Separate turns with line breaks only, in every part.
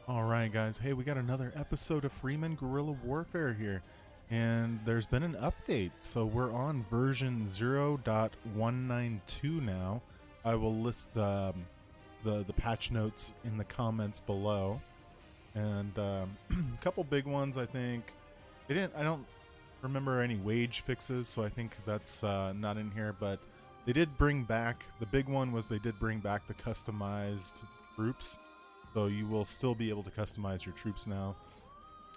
Alright guys, hey, we got another episode of Freeman Guerrilla Warfare here, and there's been an update, so we're on version 0.192 now. I will list the patch notes in the comments below, and a couple big ones. I think I don't remember any wage fixes, so I think that's not in here, but they did bring back, the big one was they did bring back the customized troops. So you will still be able to customize your troops now,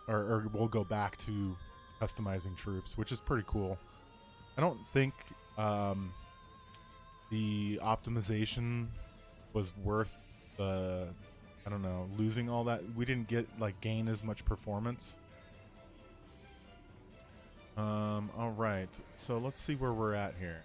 or we'll go back to customizing troops, which is pretty cool. I don't think the optimization was worth the, I don't know, losing all that. We didn't get gain as much performance. All right, so let's see where we're at here,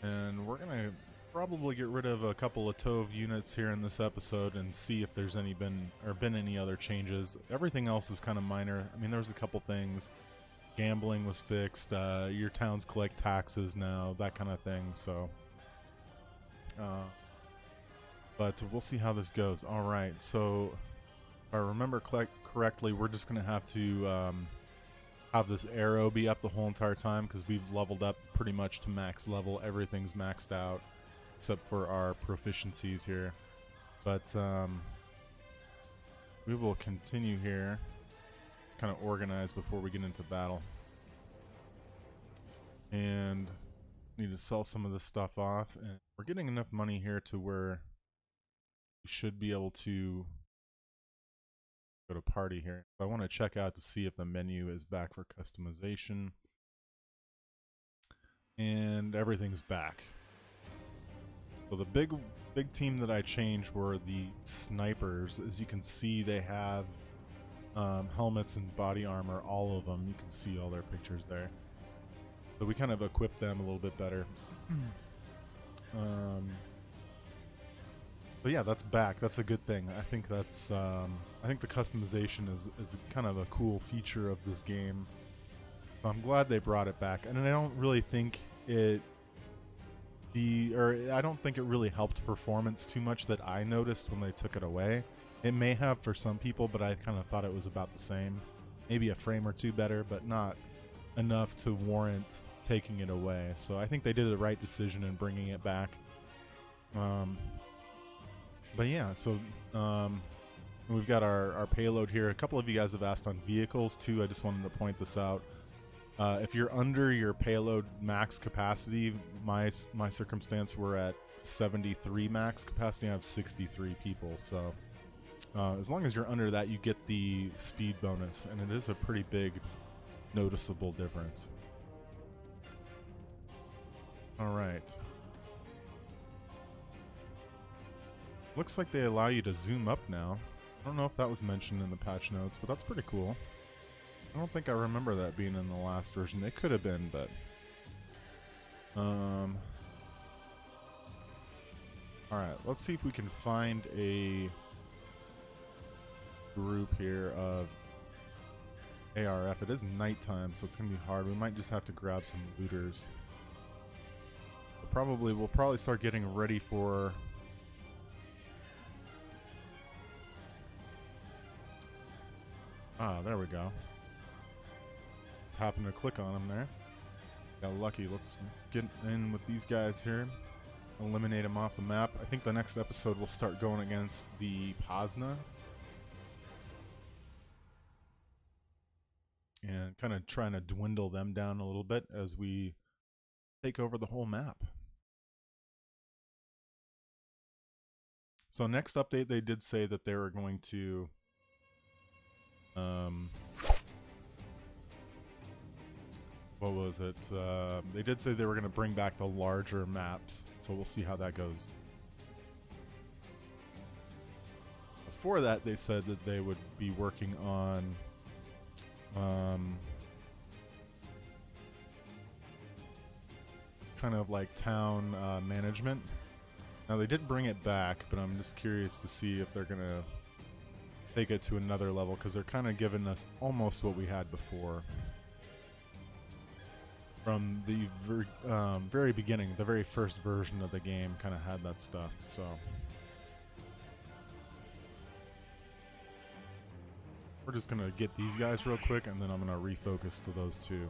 and we're gonna probably get rid of a couple of Tove units here in this episode and see if there's been any other changes. Everything else is kind of minor. I mean, there was a couple things. Gambling was fixed. Your towns collect taxes now, that kind of thing. So, but we'll see how this goes. All right. So, if I remember correctly, we're just gonna have to have this arrow be up the whole entire time because we've leveled up pretty much to max level. Everything's maxed out except for our proficiencies here, but we will continue here. It's kind of organized before we get into battle, and need to sell some of this stuff off, and we're getting enough money here to where we should be able to go to party here. I want to check out to see if the menu is back for customization, and everything's back. So the big team that I changed were the snipers. As you can see, they have helmets and body armor, all of them. You can see all their pictures there. So we kind of equipped them a little bit better. But yeah, that's back. That's a good thing. I think that's I think the customization is kind of a cool feature of this game. So I'm glad they brought it back, and I don't really think it I don't think it really helped performance too much that I noticed when they took it away. It may have for some people, but I kind of thought it was about the same. Maybe a frame or two better, but not enough to warrant taking it away. So I think they did the right decision in bringing it back. But yeah, so we've got our payload here. A couple of you guys have asked on vehicles too. I just wanted to point this out. If you're under your payload max capacity, my circumstance, we're at 73 max capacity. I have 63 people, so as long as you're under that, you get the speed bonus, and it is a pretty big, noticeable difference. All right. Looks like they allow you to zoom up now. I don't know if that was mentioned in the patch notes, but that's pretty cool. I don't think I remember that being in the last version. It could have been, but alright, let's see if we can find a group here of ARF. It is nighttime, so it's gonna be hard. We might just have to grab some looters. But we'll probably start getting ready for there we go. Happened to click on them there. Got lucky. Let's get in with these guys here. Eliminate them off the map. I think the next episode we'll start going against the Pozna. And kind of trying to dwindle them down a little bit as we take over the whole map. So next update, they did say that they were going to what was it? They did say they were going to bring back the larger maps, so we'll see how that goes. Before that, they said that they would be working on kind of like town management. Now, they did bring it back, but I'm just curious to see if they're going to take it to another level, because they're kind of giving us almost what we had before. From the very beginning, the very first version of the game kind of had that stuff, so We're just gonna get these guys real quick, and then I'm gonna refocus to those two.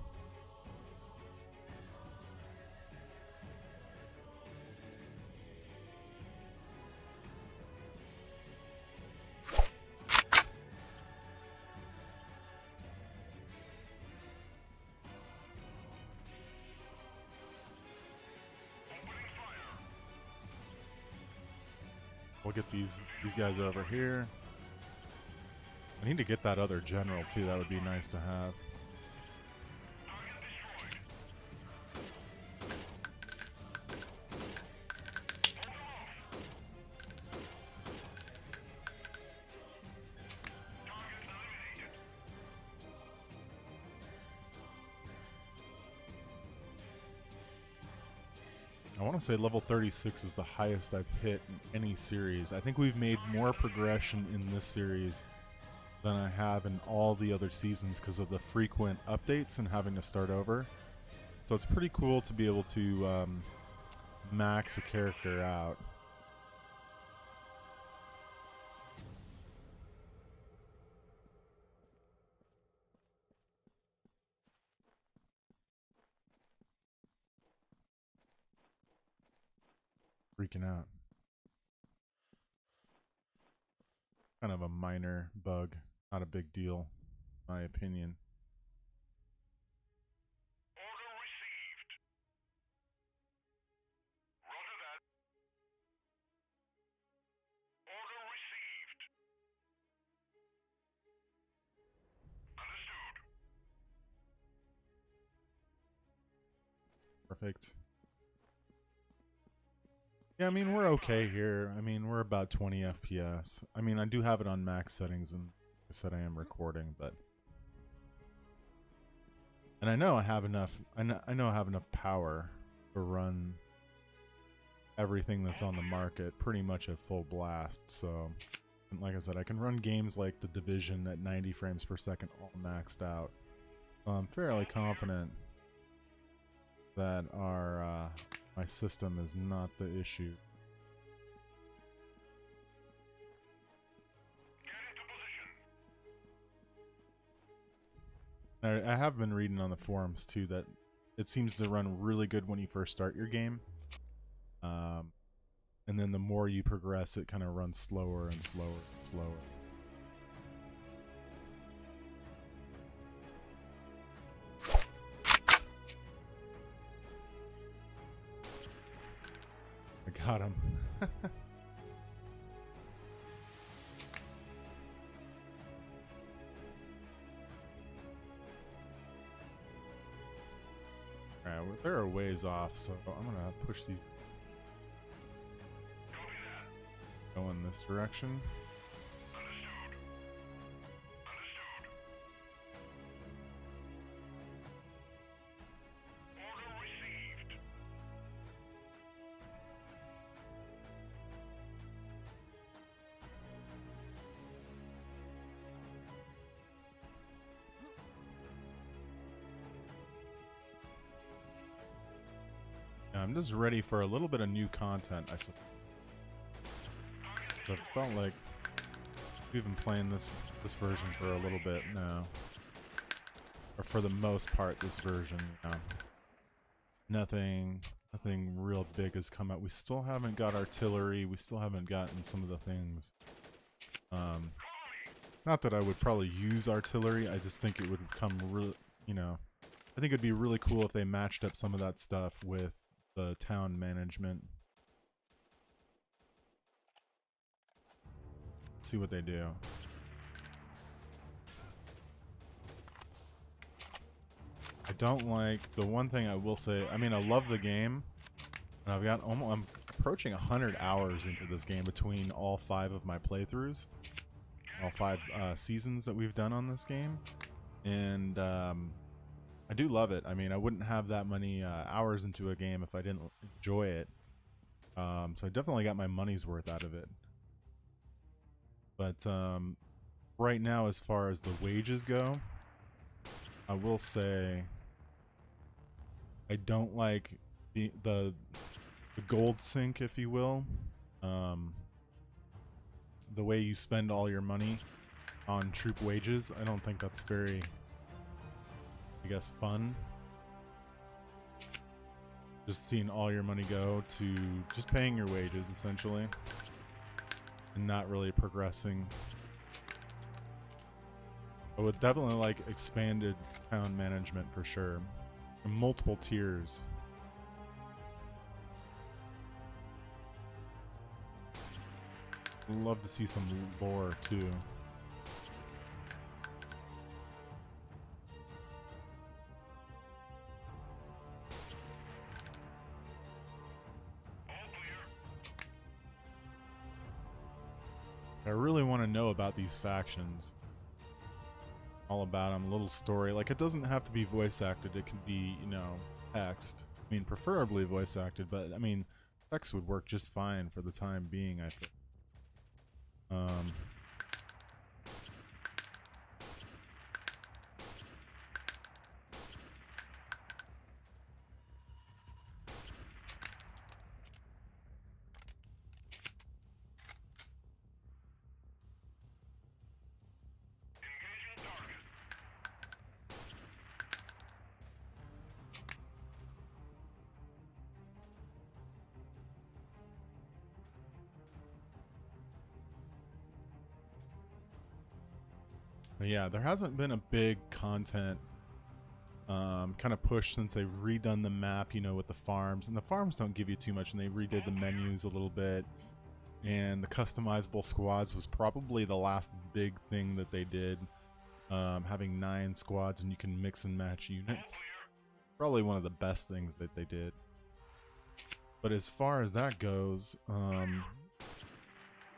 We'll get these guys over here. I need to get that other general too. That would be nice to have. I want to say level 36 is the highest I've hit in any series. I think we've made more progression in this series than I have in all the other seasons because of the frequent updates and having to start over. So it's pretty cool to be able to max a character out. Freaking out. Kind of a minor bug, not a big deal, in my opinion.
Order received. Roger that. Order received. Understood.
Perfect. Yeah, I mean, we're okay here. I mean, we're about 20 FPS. I mean, I do have it on max settings, and like I said, I am recording, but... And I know I have enough, I know I have enough power to run everything that's on the market pretty much at full blast, so... And like I said, I can run games like The Division at 90 frames per second all maxed out. So I'm fairly confident that our... my system is not the issue.
Get into position.
I have been reading on the forums too that it seems to run really good when you first start your game. And then the more you progress, it kind of runs slower and slower and slower. I got him. Alright, well, they're a ways off, so I'm gonna push these. Go in this direction.
Understood. Understood. Order received.
Yeah, I'm just ready for a little bit of new content, I suppose. So it felt like we've been playing this version for a little bit now. Or for the most part, this version, you know. Nothing real big has come out. We still haven't got artillery. We still haven't gotten some of the things. Not that I would probably use artillery. I just think it would come really, you know. I think it'd be really cool if they matched up some of that stuff with the town management. See what they do. I don't like the one thing I will say. I mean, I love the game, and I've got almost, I'm approaching 100 hours into this game between all 5 of my playthroughs, all 5 seasons that we've done on this game, and I do love it. I mean, I wouldn't have that many hours into a game if I didn't enjoy it. So I definitely got my money's worth out of it. But right now, as far as the wages go, I will say I don't like the gold sink, if you will. The way you spend all your money on troop wages. I don't think that's very, I guess, fun. Just seeing all your money go to just paying your wages, essentially, and not really progressing. I would definitely like expanded town management for sure, and multiple tiers. Love to see some lore too. I really want to know about these factions. All about them, a little story. Like, it doesn't have to be voice acted, it can be, you know, text. I mean, preferably voice acted, but I mean, text would work just fine for the time being, I think. But yeah, there hasn't been a big content kind of push since they've redone the map, you know, with the farms. And the farms don't give you too much, and they redid the menus a little bit. And the customizable squads was probably the last big thing that they did. Having 9 squads and you can mix and match units. Probably one of the best things that they did. But as far as that goes,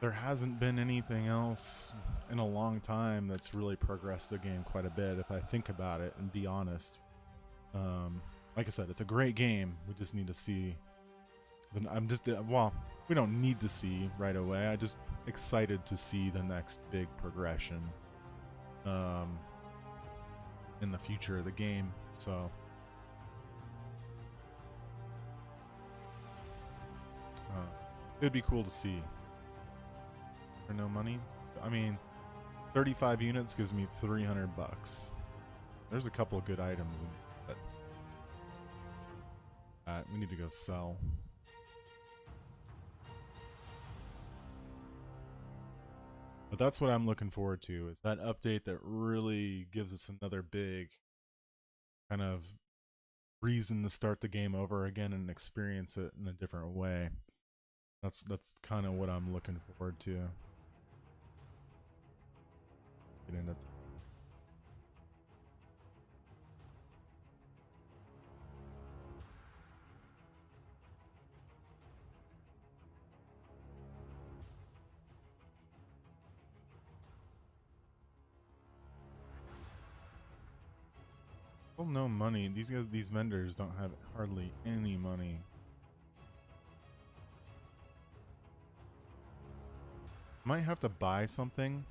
there hasn't been anything else in a long time that's really progressed the game quite a bit, if I think about it and be honest. Like I said, it's a great game. We just need to see. Well, we don't need to see right away. I'm just excited to see the next big progression in the future of the game. So it'd be cool to see. For no money, I mean, 35 units gives me 300 bucks. There's a couple of good items in it, but we need to go sell. But that's what I'm looking forward to, is that update that really gives us another big kind of reason to start the game over again and experience it in a different way. That's kind of what I'm looking forward to. Get into well, no money. These vendors don't have hardly any money. Might have to buy something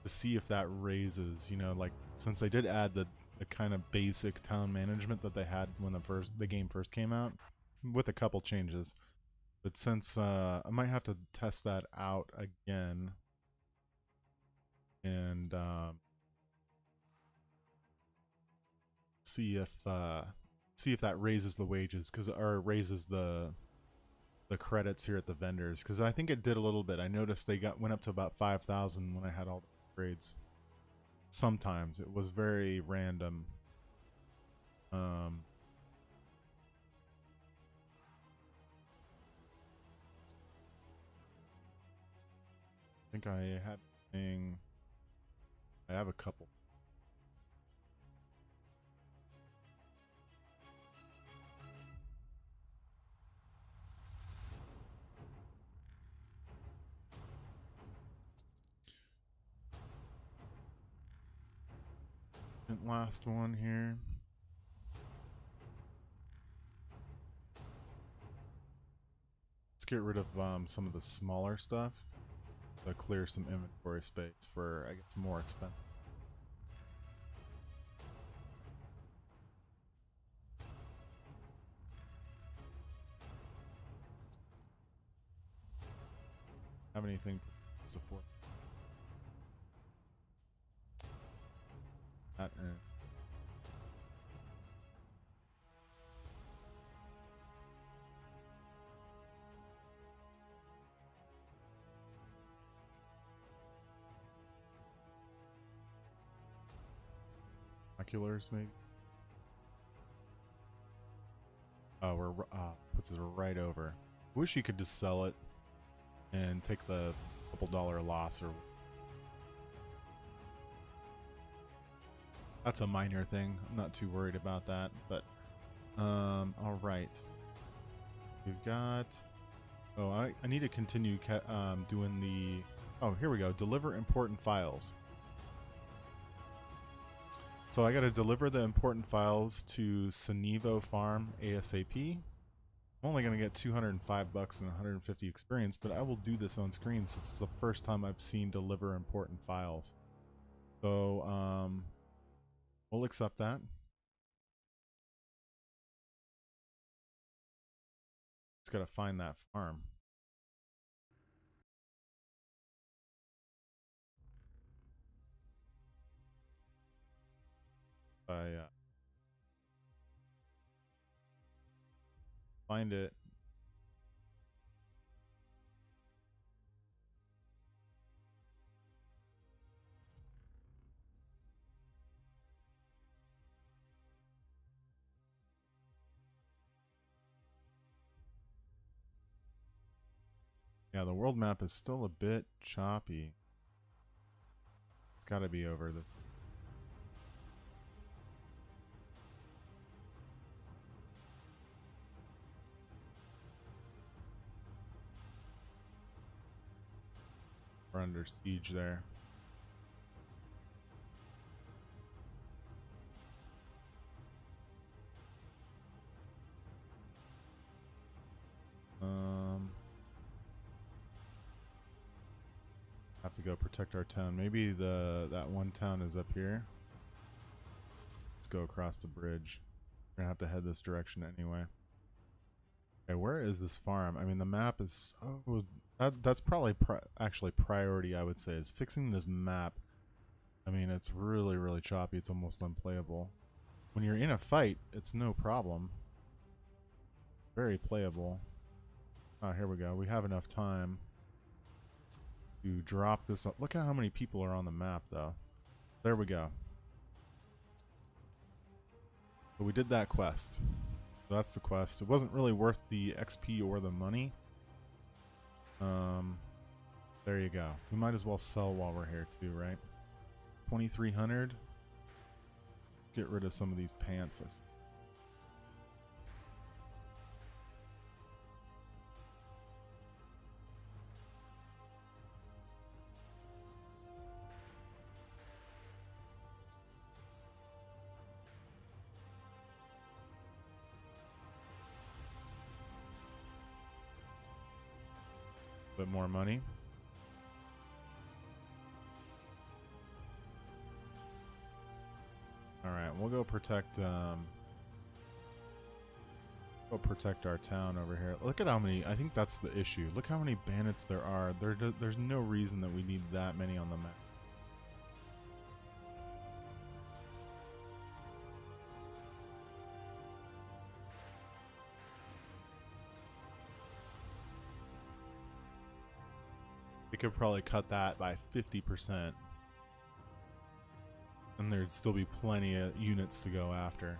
to see if that raises, you know, like, since they did add the kind of basic town management that they had when the game first came out, with a couple changes. But since I might have to test that out again, and see if that raises the wages, or raises the credits here at the vendors, because I think it did a little bit. I noticed they went up to about 5,000 when I had all the upgrades. Sometimes it was very random. I think I have a couple. Last one here. Let's get rid of some of the smaller stuff to clear some inventory space for, I guess, more expensive. Have anything to support? That, Oculars, maybe. Oh, we're puts us right over. Wish you could just sell it and take the couple dollar loss, or that's a minor thing. I'm not too worried about that, but all right. We've got. Oh, I need to continue doing the. Oh, here we go. Deliver important files. So I got to deliver the important files to Sanivo Farm ASAP. I'm only going to get 205 bucks and 150 experience, but I will do this on screen since it's the first time I've seen deliver important files. So we'll accept that. It's got to find that farm. I find it. Yeah, the world map is still a bit choppy. It's got to be over this. We're under siege there. Have to go protect our town. Maybe that one town is up here. Let's go across the bridge. We're gonna have to head this direction anyway. Okay, where is this farm? I mean, the map is so that's probably actually priority. I would say is fixing this map. I mean, it's really choppy. It's almost unplayable. When you're in a fight, it's no problem. Very playable. Oh, here we go. We have enough time to drop this up. Look at how many people are on the map, though. There we go. So we did that quest. So that's the quest. It wasn't really worth the XP or the money. There you go. We might as well sell while we're here too, right? 2,300. Get rid of some of these pants. Bit more money. All right, we'll go protect. Go protect our town over here. Look at how many. I think that's the issue. Look how many bandits there are. There's no reason that we need that many on the map. We could probably cut that by 50%. And there'd still be plenty of units to go after.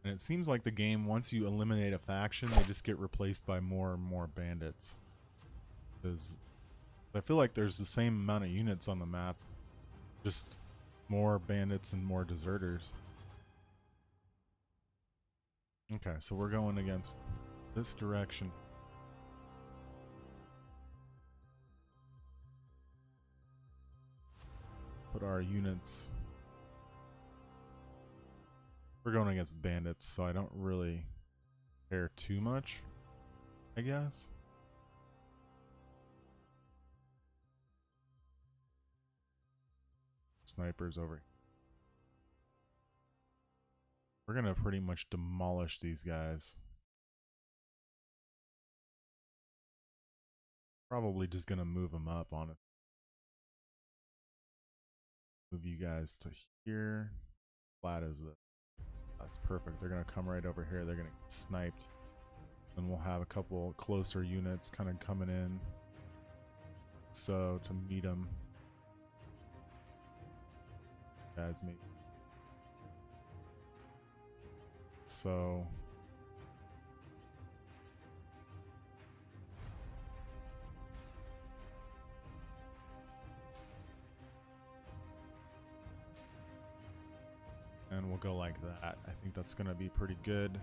And it seems like the game, once you eliminate a faction, they just get replaced by more and more bandits. Because I feel like there's the same amount of units on the map, just more bandits and more deserters. Okay, so we're going against this direction. Put our units. We're going against bandits, so I don't really care too much, I guess. Snipers over. We're gonna pretty much demolish these guys. Probably just gonna move them up on it. Move you guys to here. Flat is the. That's perfect. They're gonna come right over here. They're gonna get sniped. And we'll have a couple closer units kind of coming in. So to meet them. Guys meet. So. And we'll go like that. I think that's gonna be pretty good.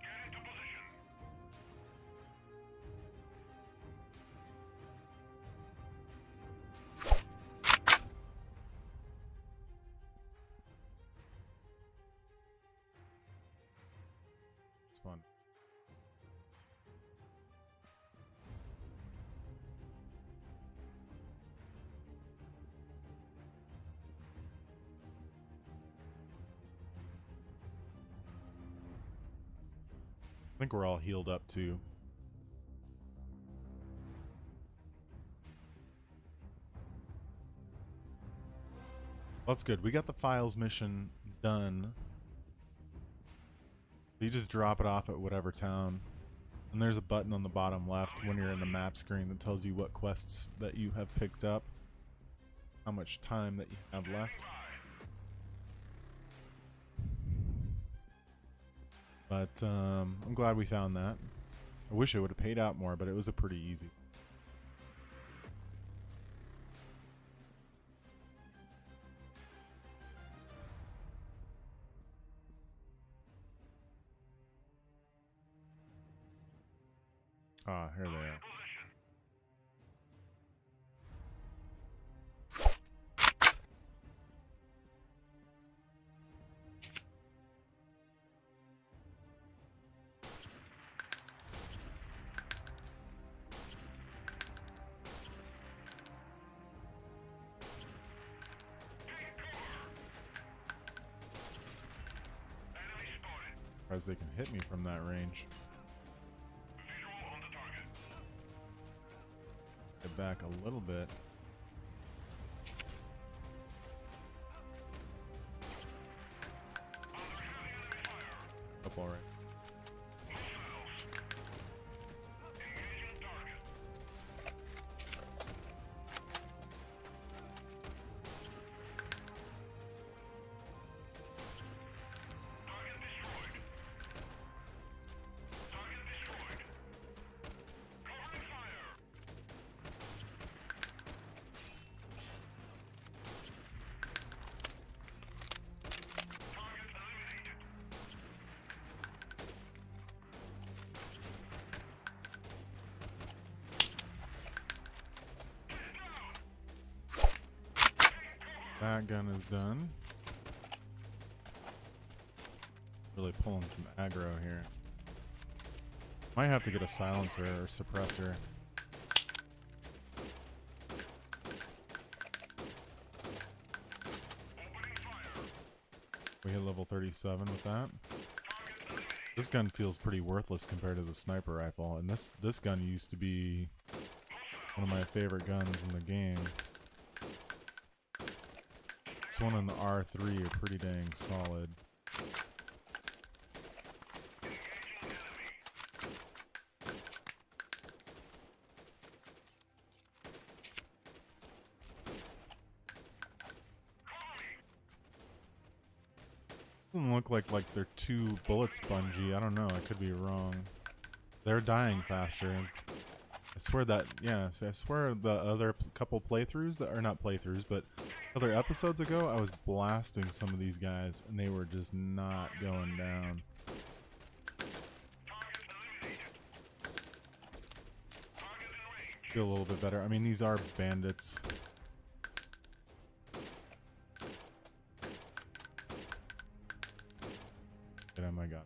Get into position.
It's fun. I think we're all healed up too. That's good. We got the files mission done. You just drop it off at whatever town. And there's a button on the bottom left when you're in the map screen that tells you what quests that you have picked up. How much time that you have left. But I'm glad we found that. I wish it would have paid out more, but it was a pretty easy. Ah, here they are. As they can hit me from that range.
Visual on the target.
Get back a little bit.
Under heavy enemy fire.
Up all right.
Hostiles. Engaging target. Target destroyed. Target destroyed. Covering fire. Target eliminated.
That gun is done. Really pulling some aggro here. Might have to get a silencer or suppressor. We hit level 37 with that. This gun feels pretty worthless compared to the sniper rifle, and this gun used to be one of my favorite guns in the game. This one and the R3 are pretty dang solid. Doesn't look like they're too bullet spongy. I don't know. I could be wrong. They're dying faster. I swear that, yeah, I swear the other couple playthroughs that are not playthroughs, but other episodes ago, I was blasting some of these guys and they were just not going down. Feel a little bit better. I mean, these are bandits. Oh my god.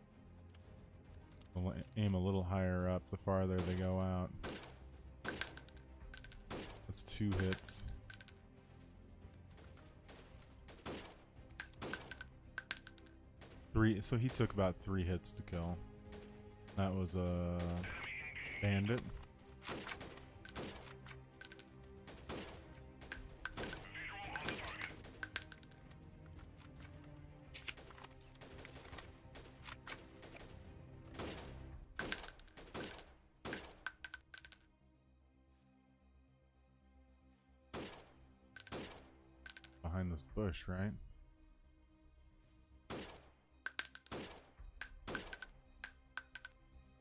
I'll aim a little higher up the farther they go out. That's 2 hits. So he took about 3 hits to kill. That was a bandit. behind this bush, right?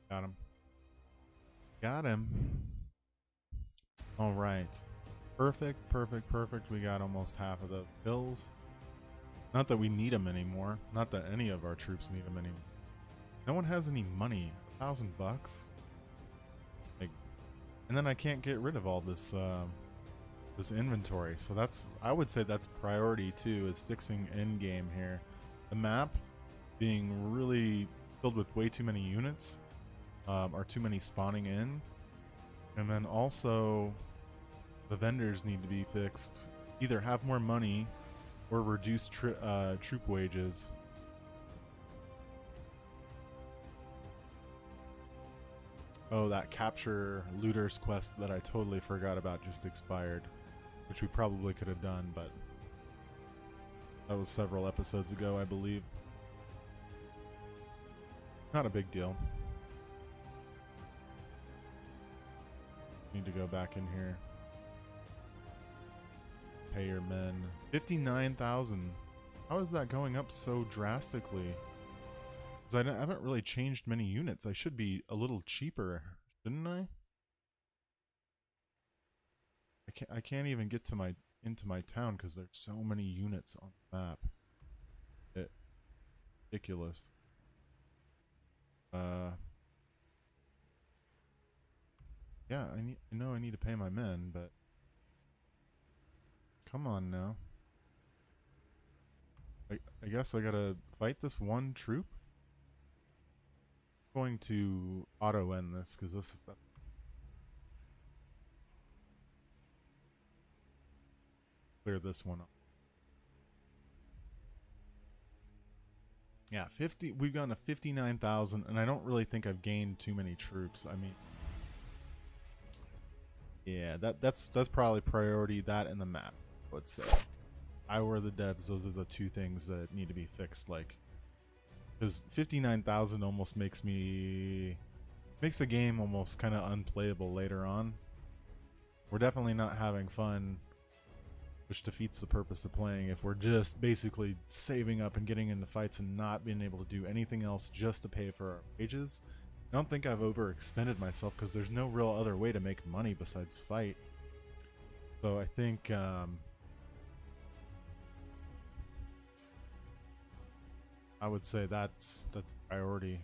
Got him. Got him. All right. Perfect, perfect, perfect. We got almost half of those kills. Not that we need them anymore. Not that any of our troops need them anymore. No one has any money. $1,000 bucks. Like, and then I can't get rid of all this this inventory. So that's, I would say that's priority 2, is fixing end game here. The map being really filled with way too many units, or too many spawning in, and then also the vendors need to be fixed. Either have more money or reduce troop wages. Oh, that capture looters quest that I totally forgot about just expired, which we probably could have done, but that was several episodes ago, I believe. Not a big deal. Need to go back in here. Pay your men. 59,000. How is that going up so drastically? Because I haven't really changed many units. I should be a little cheaper, shouldn't I? I can't even get to into my town because there's so many units on the map. Ridiculous. Yeah, I know I need to pay my men, but come on now. I guess I gotta fight this one troop. I'm going to auto end this because this is clear this one up. Yeah, 50. We've gone to 59,000, and I don't really think I've gained too many troops. I mean, yeah, that's probably priority, that and the map. Let's say, I were the devs, those are the two things that need to be fixed. Like, because 59,000 almost makes the game almost kind of unplayable later on. We're definitely not having fun, which defeats the purpose of playing if we're just basically saving up and getting into fights and not being able to do anything else just to pay for our wages. I don't think I've overextended myself because there's no real other way to make money besides fight. So I think I would say that's priority.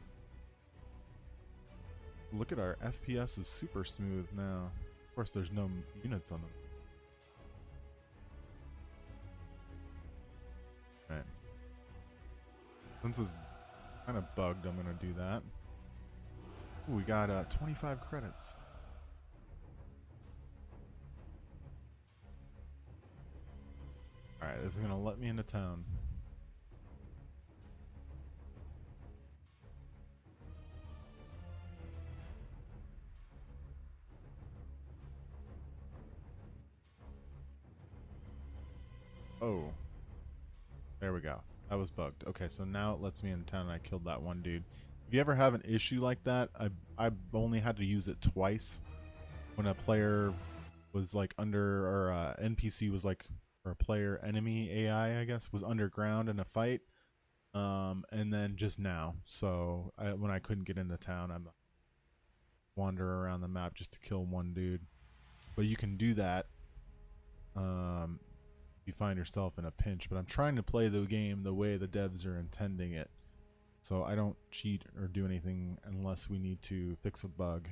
Look at our FPS is super smooth now. Of course, there's no units on them. Right. Since it's kind of bugged, I'm gonna do that. Ooh, we got 25 credits. Alright, this is gonna let me into town. Oh. There we go. That was bugged. Okay, so now it lets me in town and I killed that one dude. If you ever have an issue like that, I've only had to use it twice. When a player was like under, or NPC was like, or a player enemy AI, I guess, was underground in a fight. And then just now. So when I couldn't get into town, I'm wander around the map just to kill one dude. But you can do that. You find yourself in a pinch, but I'm trying to play the game the way the devs are intending it, so I don't cheat or do anything unless we need to fix a bug.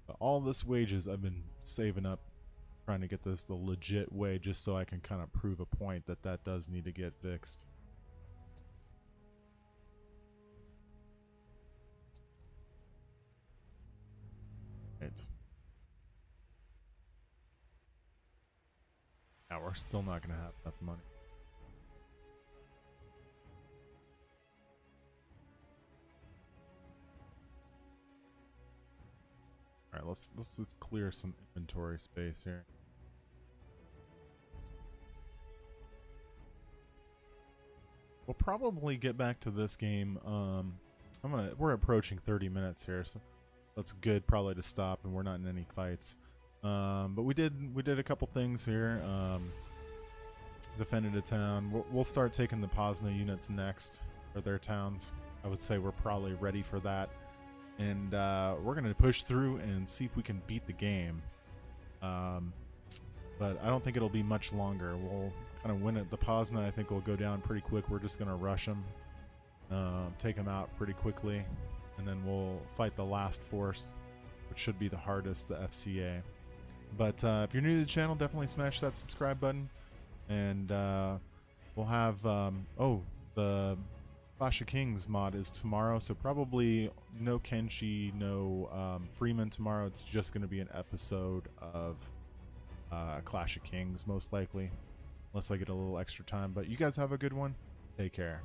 But all this wages I've been saving up, trying to get this the legit way, just so I can kind of prove a point that that does need to get fixed. Right. Now we're still not going to have enough money. Alright, let's just clear some inventory space here. We'll probably get back to this game. We're approaching 30 minutes here, so that's good probably to stop, and we're not in any fights. But we did a couple things here. defended a town. We'll start taking the Pozna units next, or their towns. I would say we're probably ready for that. And we're going to push through and see if we can beat the game. But I don't think it'll be much longer. We'll kind of win it. The Pozna, I think, will go down pretty quick. We're just going to rush them, take them out pretty quickly, and then we'll fight the last force, which should be the hardest, the FCA. But if you're new to the channel, definitely smash that subscribe button. And we'll have, the Clash of Kings mod is tomorrow, so probably no Kenshi, no Freeman tomorrow. It's just going to be an episode of Clash of Kings, most likely, unless I get a little extra time. But you guys have a good one. Take care.